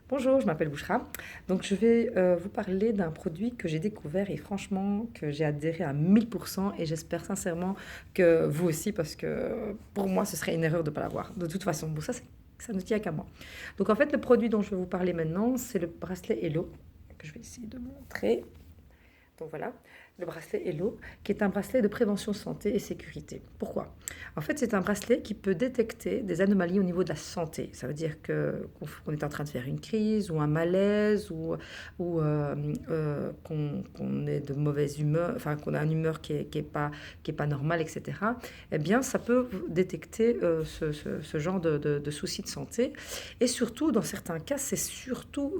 Bonjour, je m'appelle Bouchra. Donc, je vais vous parler d'un produit que j'ai découvert et franchement que j'ai adhéré à 1000% et j'espère sincèrement que vous aussi parce que pour moi, ce serait une erreur de ne pas l'avoir. De toute façon, bon, ça ne tient qu'à moi. Donc, en fait, le produit dont je vais vous parler maintenant, c'est le bracelet Hello que je vais essayer de montrer. Donc voilà, le bracelet Hello, qui est un bracelet de prévention santé et sécurité. Pourquoi? En fait, c'est un bracelet qui peut détecter des anomalies au niveau de la santé. Ça veut dire qu'on est en train de faire une crise ou un malaise ou qu'on est de mauvaise humeur, enfin qu'on a une humeur qui est pas normale, etc. Eh bien, ça peut détecter ce genre de soucis de santé. Et surtout, dans certains cas, c'est surtout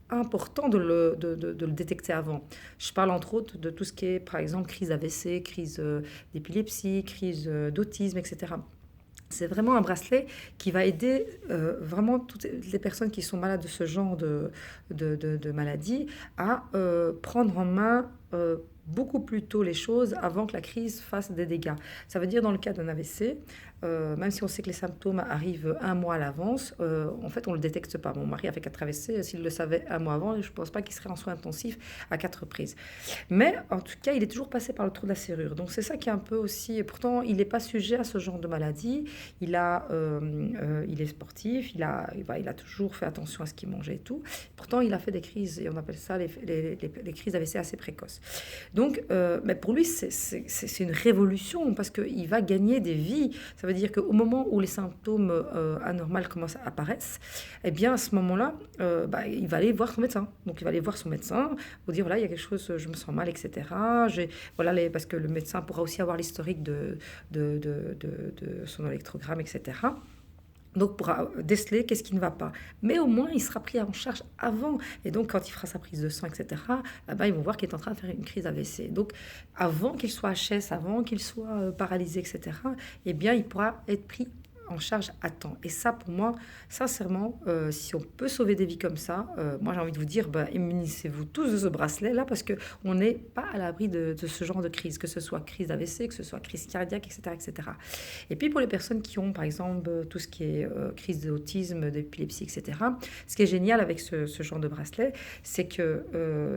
important de le détecter avant. Je parle entre autres de tout ce qui est, par exemple, crise AVC, crise d'épilepsie, crise d'autisme, etc. C'est vraiment un bracelet qui va aider vraiment toutes les personnes qui sont malades de ce genre de maladie à prendre en main beaucoup plus tôt les choses avant que la crise fasse des dégâts. Ça veut dire dans le cas d'un AVC, même si on sait que les symptômes arrivent un mois à l'avance, en fait on ne le détecte pas. Mon mari a fait 4 AVC, s'il le savait un mois avant, je ne pense pas qu'il serait en soins intensifs à 4 reprises. Mais en tout cas, il est toujours passé par le trou de la serrure. Donc c'est ça qui est un peu aussi... Pourtant, il n'est pas sujet à ce genre de maladie. Il est sportif, il a toujours fait attention à ce qu'il mangeait et tout. Pourtant, il a fait des crises, et on appelle ça les crises AVC assez précoces. Donc, mais pour lui, c'est une révolution parce qu'il va gagner des vies. Ça veut dire qu'au moment où les symptômes anormaux commencent à apparaître, eh bien, à ce moment-là, il va aller voir son médecin. Donc, il va aller voir son médecin pour dire, voilà, il y a quelque chose, je me sens mal, etc. Voilà, parce que le médecin pourra aussi avoir l'historique de son électrogramme, etc. Donc, pour déceler qu'est-ce qui ne va pas. Mais au moins, il sera pris en charge avant. Et donc, quand il fera sa prise de sang, etc., ils vont voir qu'il est en train de faire une crise AVC. Donc, avant qu'il soit HS, avant qu'il soit paralysé, etc., eh bien, il pourra être pris en charge à temps. Et ça, pour moi, sincèrement, si on peut sauver des vies comme ça, moi j'ai envie de vous dire, immunisez-vous tous de ce bracelet-là parce qu'on n'est pas à l'abri de ce genre de crise, que ce soit crise AVC, que ce soit crise cardiaque, etc., etc. Et puis pour les personnes qui ont, par exemple, tout ce qui est crise d'autisme, d'épilepsie, etc., ce qui est génial avec ce genre de bracelet, c'est que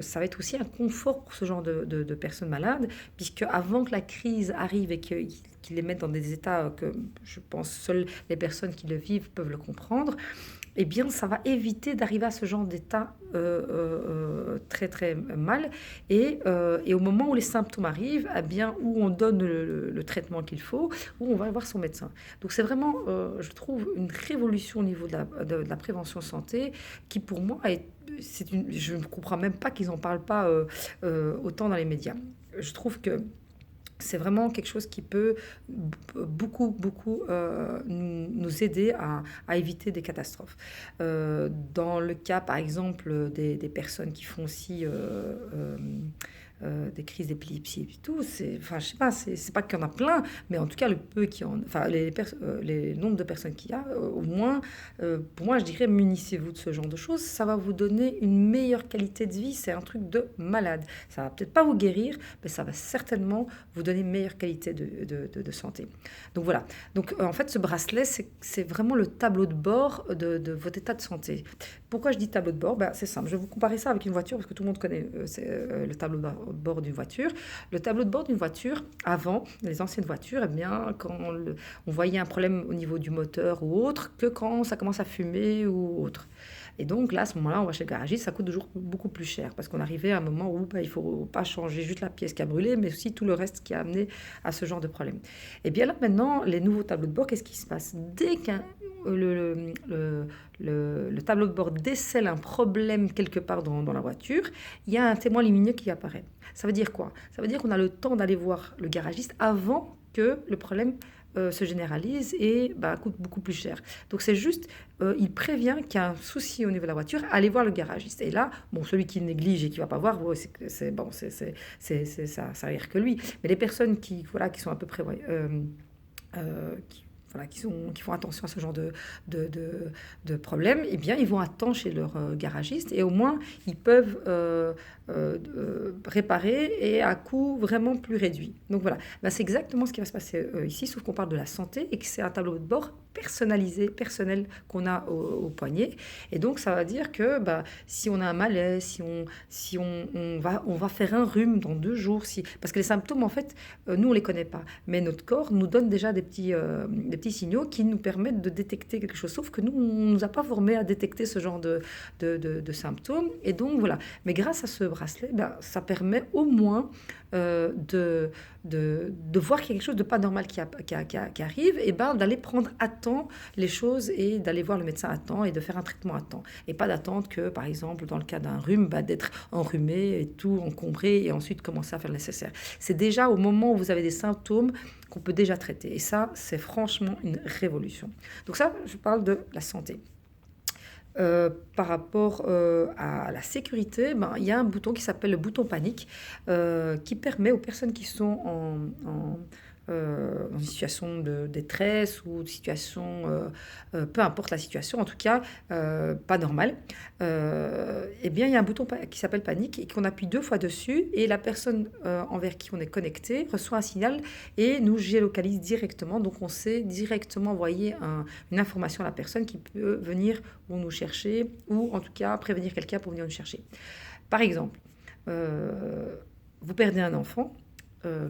ça va être aussi un confort pour ce genre de personnes malades, puisque avant que la crise arrive et qu'ils les mettent dans des états que je pense seules les personnes qui le vivent peuvent le comprendre, eh bien, ça va éviter d'arriver à ce genre d'état très très mal. Et au moment où les symptômes arrivent, eh bien, où on donne le traitement qu'il faut, où on va voir son médecin. Donc c'est vraiment, je trouve, une révolution au niveau de la prévention santé qui, pour moi, je ne comprends même pas qu'ils n'en parlent pas autant dans les médias. Je trouve que c'est vraiment quelque chose qui peut beaucoup nous aider à éviter des catastrophes. Dans le cas, par exemple, des personnes qui font aussi des crises d'épilepsie et tout, enfin, je sais pas, c'est pas qu'il y en a plein, mais en tout cas, le peu qui en, enfin, les nombres de personnes qu'il y a, au moins, pour moi, je dirais, munissez-vous de ce genre de choses. Ça va vous donner une meilleure qualité de vie. C'est un truc de malade. Ça va peut-être pas vous guérir, mais ça va certainement vous donner une meilleure qualité de santé. Donc voilà. Donc en fait, ce bracelet, c'est vraiment le tableau de bord de votre état de santé. Pourquoi je dis tableau de bord? C'est simple. Je vais vous comparer ça avec une voiture parce que tout le monde connaît le tableau de bord d'une voiture. Le tableau de bord d'une voiture, avant, les anciennes voitures, eh bien, quand on voyait un problème au niveau du moteur ou autre, que quand ça commence à fumer ou autre. Et donc là, à ce moment-là, on va chez le garagiste, ça coûte toujours beaucoup plus cher parce qu'on arrivait à un moment où il ne faut pas changer juste la pièce qui a brûlé, mais aussi tout le reste qui a amené à ce genre de problème. Et bien là, maintenant, les nouveaux tableaux de bord, qu'est-ce qui se passe? Dès qu'un le tableau de bord décèle un problème quelque part dans la voiture, il y a un témoin lumineux qui apparaît. Ça veut dire quoi? Ça veut dire qu'on a le temps d'aller voir le garagiste avant que le problème se généralise et coûte beaucoup plus cher. Donc c'est juste, il prévient qu'il y a un souci au niveau de la voiture, allez voir le garagiste. Et là, bon, celui qui néglige et qui va pas voir, ça arrive que lui. Mais les personnes qui sont à peu près voilà, qui font attention à ce genre de, de, de problème, eh bien, ils vont à temps chez leur garagiste et au moins, ils peuvent réparer et à coût vraiment plus réduit. Donc voilà, ben, c'est exactement ce qui va se passer ici, sauf qu'on parle de la santé et que c'est un tableau de bord personnalisé, personnel qu'on a au poignet. Et donc, ça va dire que bah, si on a un malaise, on va faire un rhume dans 2 jours, parce que les symptômes, en fait, nous, on ne les connaît pas. Mais notre corps nous donne déjà des petits signaux qui nous permettent de détecter quelque chose. Sauf que nous, on ne nous a pas formés à détecter ce genre de symptômes. Et donc, voilà. Mais grâce à ce bracelet, ben, ça permet au moins de voir qu'il y a quelque chose de pas normal qui arrive, et ben, d'aller prendre à temps les choses et d'aller voir le médecin à temps et de faire un traitement à temps. Et pas d'attendre que, par exemple, dans le cas d'un rhume, ben, d'être enrhumé et tout encombré et ensuite commencer à faire le nécessaire. C'est déjà au moment où vous avez des symptômes qu'on peut déjà traiter. Et ça, c'est franchement une révolution. Donc ça, je parle de la santé. Par rapport à la sécurité, ben, il y a un bouton qui s'appelle le bouton panique qui permet aux personnes qui sont dans une situation de détresse ou de situation, peu importe la situation, en tout cas pas normale, eh bien il y a un bouton qui s'appelle panique et qu'on appuie 2 fois dessus et la personne envers qui on est connecté reçoit un signal et nous géolocalise directement. Donc on sait directement envoyer une information à la personne qui peut venir ou nous chercher ou en tout cas prévenir quelqu'un pour venir nous chercher. Par exemple, vous perdez un enfant.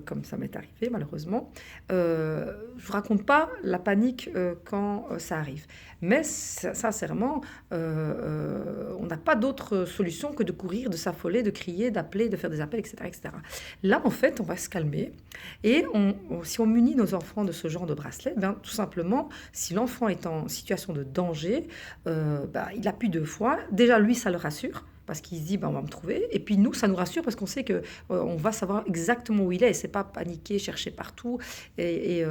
Comme ça m'est arrivé malheureusement. Je ne vous raconte pas la panique quand ça arrive. Mais sincèrement, on n'a pas d'autre solution que de courir, de s'affoler, de crier, d'appeler, de faire des appels, etc., etc. Là, en fait, on va se calmer. Et si on munit nos enfants de ce genre de bracelet, ben, tout simplement, si l'enfant est en situation de danger, ben, il appuie 2 fois. Déjà, lui, ça le rassure parce qu'il se dit, ben, on va me trouver. Et puis nous, ça nous rassure parce qu'on sait qu'on va savoir exactement où il est. Et c'est pas paniquer, chercher partout et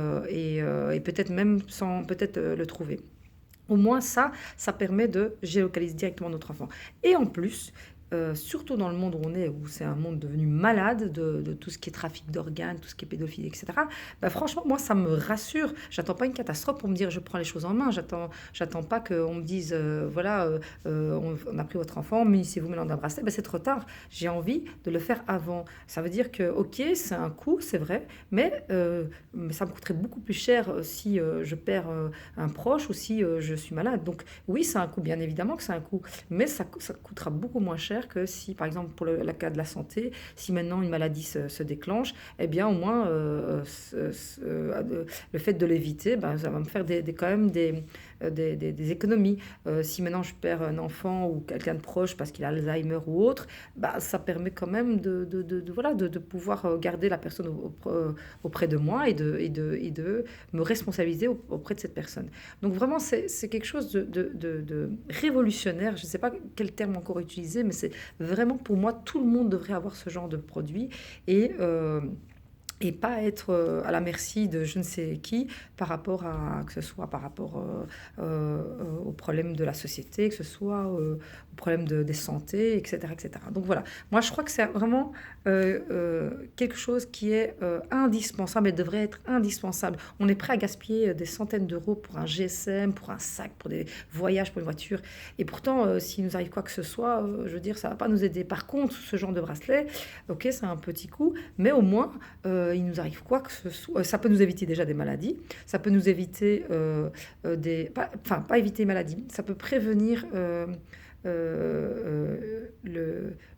peut-être même sans peut-être le trouver. Au moins ça permet de géolocaliser directement notre enfant. Et en plus, surtout dans le monde où on est, où c'est un monde devenu malade de tout ce qui est trafic d'organes, tout ce qui est pédophilie, etc., bah, franchement, moi, ça me rassure. J'attends pas une catastrophe pour me dire je prends les choses en main. J'attends pas qu'on me dise voilà, on a pris votre enfant, munissez-vous maintenant d'un bracelet. Ben, c'est trop tard. J'ai envie de le faire avant. Ça veut dire que, ok, c'est un coût, c'est vrai, mais ça me coûterait beaucoup plus cher si je perds un proche ou si je suis malade. Donc, oui, c'est un coût, bien évidemment que c'est un coût, mais ça coûtera beaucoup moins cher que si, par exemple, pour le cas de la santé, si maintenant une maladie se déclenche, eh bien, au moins, le fait de l'éviter, ben, ça va me faire quand même des économies. Si maintenant je perds un enfant ou quelqu'un de proche parce qu'il a Alzheimer ou autre, bah, ça permet quand même voilà, de pouvoir garder la personne auprès de moi et de me responsabiliser auprès de cette personne. Donc vraiment, c'est quelque chose de révolutionnaire. Je ne sais pas quel terme encore utiliser, mais c'est vraiment pour moi, tout le monde devrait avoir ce genre de produit et pas être à la merci de je ne sais qui par rapport que ce soit par rapport aux problèmes de la société, que ce soit aux problèmes des santé, etc., etc. Donc voilà, moi je crois que c'est vraiment quelque chose qui est indispensable et devrait être indispensable. On est prêt à gaspiller des centaines d'euros pour un GSM, pour un sac, pour des voyages, pour une voiture. Et pourtant, s'il nous arrive quoi que ce soit, je veux dire, ça ne va pas nous aider. Par contre, ce genre de bracelet, ok, c'est un petit coup, mais au moins, il nous arrive quoi que ce soit. Ça peut nous éviter déjà des maladies, ça peut nous éviter pas éviter les maladies, ça peut prévenir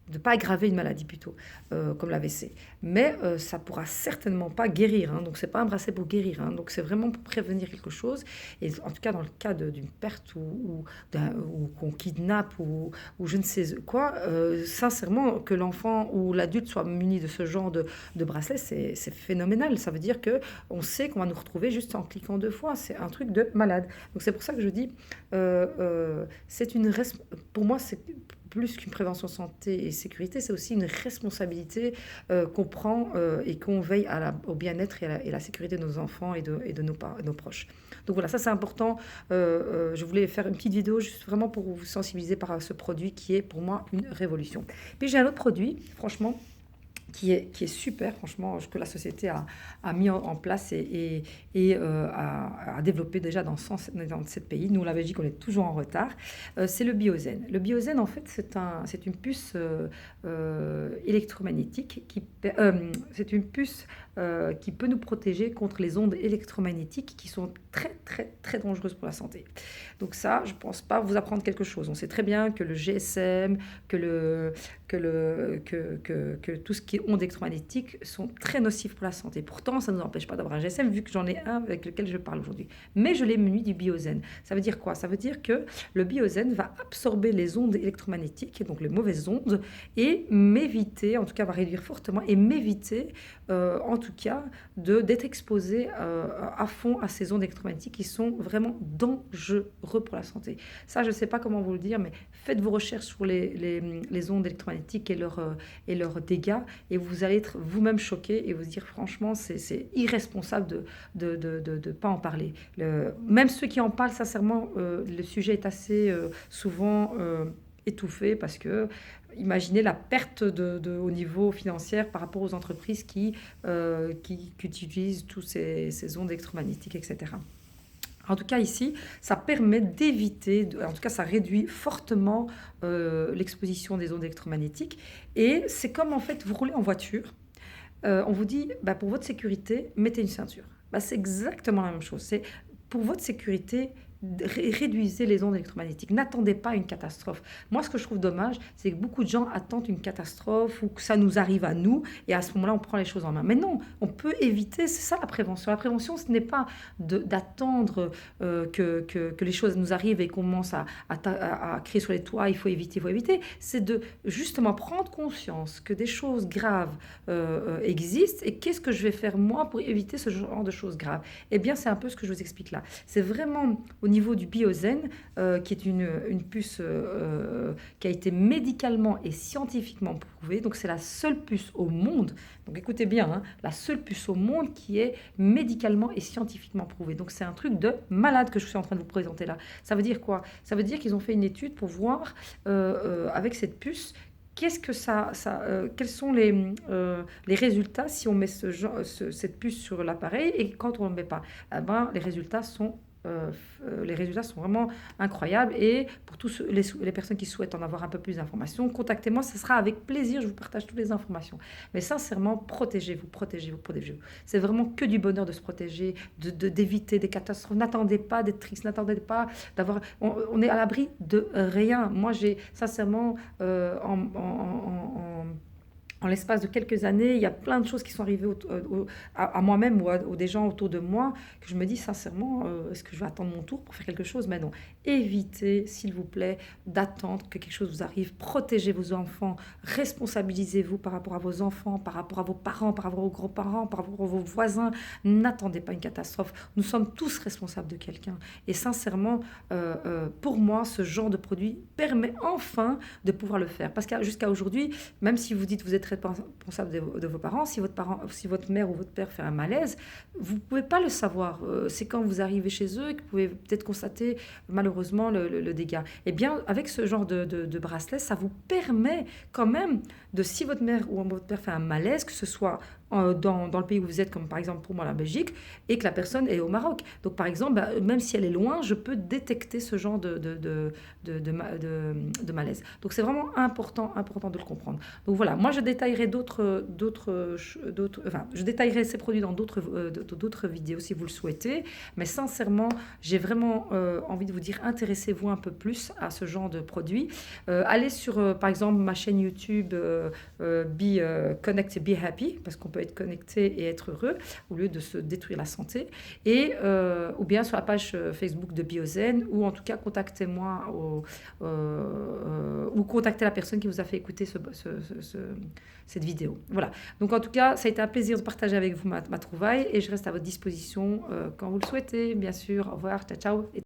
de ne pas aggraver une maladie plutôt, comme l'AVC. Mais ça ne pourra certainement pas guérir. Hein, donc, ce n'est pas un bracelet pour guérir. Hein, donc, c'est vraiment pour prévenir quelque chose. Et en tout cas, dans le cas d'une perte ou qu'on kidnappe ou je ne sais quoi, sincèrement, que l'enfant ou l'adulte soit muni de ce genre de bracelet, c'est phénoménal. Ça veut dire qu'on sait qu'on va nous retrouver juste en cliquant 2 fois. C'est un truc de malade. Donc, c'est pour ça que je dis, pour moi, c'est plus qu'une prévention santé et sécurité, c'est aussi une responsabilité qu'on prend et qu'on veille au bien-être et la sécurité de nos enfants et de nos proches. Donc voilà, ça c'est important. Je voulais faire une petite vidéo juste vraiment pour vous sensibiliser par ce produit qui est pour moi une révolution. Puis j'ai un autre produit, franchement, qui est super, franchement, que la société a mis en place et a développé déjà dans 107 pays. Nous, la Belgique, on est toujours en retard. C'est le Biozen. Le Biozen, en fait, c'est une puce électromagnétique c'est une puce qui peut nous protéger contre les ondes électromagnétiques qui sont très, très, très dangereuses pour la santé. Donc ça, je ne pense pas vous apprendre quelque chose. On sait très bien que le GSM, que tout ce qui est ondes électromagnétiques sont très nocifs pour la santé. Pourtant, ça ne nous empêche pas d'avoir un GSM, vu que j'en ai un avec lequel je parle aujourd'hui. Mais je l'ai muni du Biozen. Ça veut dire quoi? Ça veut dire que le Biozen va absorber les ondes électromagnétiques, donc les mauvaises ondes, et m'éviter, en tout cas va réduire fortement, et m'éviter, en tout cas, d'être exposé à fond à ces ondes électromagnétiques qui sont vraiment dangereuses pour la santé. Ça, je ne sais pas comment vous le dire, mais faites vos recherches sur les ondes électromagnétiques et leurs dégâts, et vous allez être vous-même choqué et vous dire franchement, c'est irresponsable de ne pas en parler. Même ceux qui en parlent, sincèrement, le sujet est assez souvent étouffé parce que imaginez la perte au niveau financier par rapport aux entreprises qui utilisent tous ces ondes électromagnétiques, etc. En tout cas, ici, ça permet d'éviter, en tout cas, ça réduit fortement l'exposition des ondes électromagnétiques. Et c'est comme, en fait, vous roulez en voiture, on vous dit, bah, pour votre sécurité, mettez une ceinture. Bah, c'est exactement la même chose. C'est pour votre sécurité, réduisez les ondes électromagnétiques. N'attendez pas une catastrophe. Moi, ce que je trouve dommage, c'est que beaucoup de gens attendent une catastrophe ou que ça nous arrive à nous et à ce moment-là, on prend les choses en main. Mais non, on peut éviter, c'est ça la prévention. La prévention, ce n'est pas d'attendre que les choses nous arrivent et qu'on commence à crier sur les toits, il faut éviter, il faut éviter. C'est de justement prendre conscience que des choses graves existent et qu'est-ce que je vais faire moi pour éviter ce genre de choses graves. Eh bien, c'est un peu ce que je vous explique là. C'est vraiment au niveau du Biozen, qui est une puce qui a été médicalement et scientifiquement prouvée. Donc, c'est la seule puce au monde, donc écoutez bien, hein, la seule puce au monde qui est médicalement et scientifiquement prouvée. Donc, c'est un truc de malade que je suis en train de vous présenter là. Ça veut dire quoi? Ça veut dire qu'ils ont fait une étude pour voir avec cette puce qu'est-ce que quels sont les résultats si on met cette puce sur l'appareil et quand on ne le met pas. Eh ben, les résultats sont vraiment incroyables et pour tous les personnes qui souhaitent en avoir un peu plus d'informations, contactez-moi, ce sera avec plaisir, je vous partage toutes les informations. Mais sincèrement, protégez-vous, protégez-vous, protégez-vous. C'est vraiment que du bonheur de se protéger, d'éviter des catastrophes. N'attendez pas d'être triste, n'attendez pas d'avoir... On est à l'abri de rien. Moi, j'ai sincèrement, en l'espace de quelques années, il y a plein de choses qui sont arrivées à moi-même ou des gens autour de moi que je me dis sincèrement, est-ce que je vais attendre mon tour pour faire quelque chose? Mais non, évitez, s'il vous plaît, d'attendre que quelque chose vous arrive. Protégez vos enfants, responsabilisez-vous par rapport à vos enfants, par rapport à vos parents, par rapport aux grands-parents, par rapport à vos voisins. N'attendez pas une catastrophe. Nous sommes tous responsables de quelqu'un. Et sincèrement, pour moi, ce genre de produit permet enfin de pouvoir le faire. Parce que jusqu'à aujourd'hui, même si vous dites que vous êtes responsable de vos parents, si votre mère ou votre père fait un malaise, vous ne pouvez pas le savoir. C'est quand vous arrivez chez eux que vous pouvez peut-être constater malheureusement le dégât. Eh bien, avec ce genre de bracelet, ça vous permet quand même si votre mère ou votre père fait un malaise, que ce soit dans le pays où vous êtes, comme par exemple pour moi la Belgique, et que la personne est au Maroc. Donc par exemple, même si elle est loin, je peux détecter ce genre de malaise. Donc c'est vraiment important de le comprendre. Donc voilà, moi je détaillerai je détaillerai ces produits dans d'autres vidéos si vous le souhaitez, mais sincèrement, j'ai vraiment envie de vous dire, intéressez-vous un peu plus à ce genre de produits. Allez sur, par exemple, ma chaîne YouTube Connect Be Happy, parce qu'on peut être connecté et être heureux au lieu de se détruire la santé, et ou bien sur la page Facebook de Biozen, ou en tout cas contactez-moi ou contactez la personne qui vous a fait écouter cette vidéo. Voilà, donc en tout cas ça a été un plaisir de partager avec vous ma trouvaille et je reste à votre disposition quand vous le souhaitez, bien sûr. Au revoir, ciao ciao.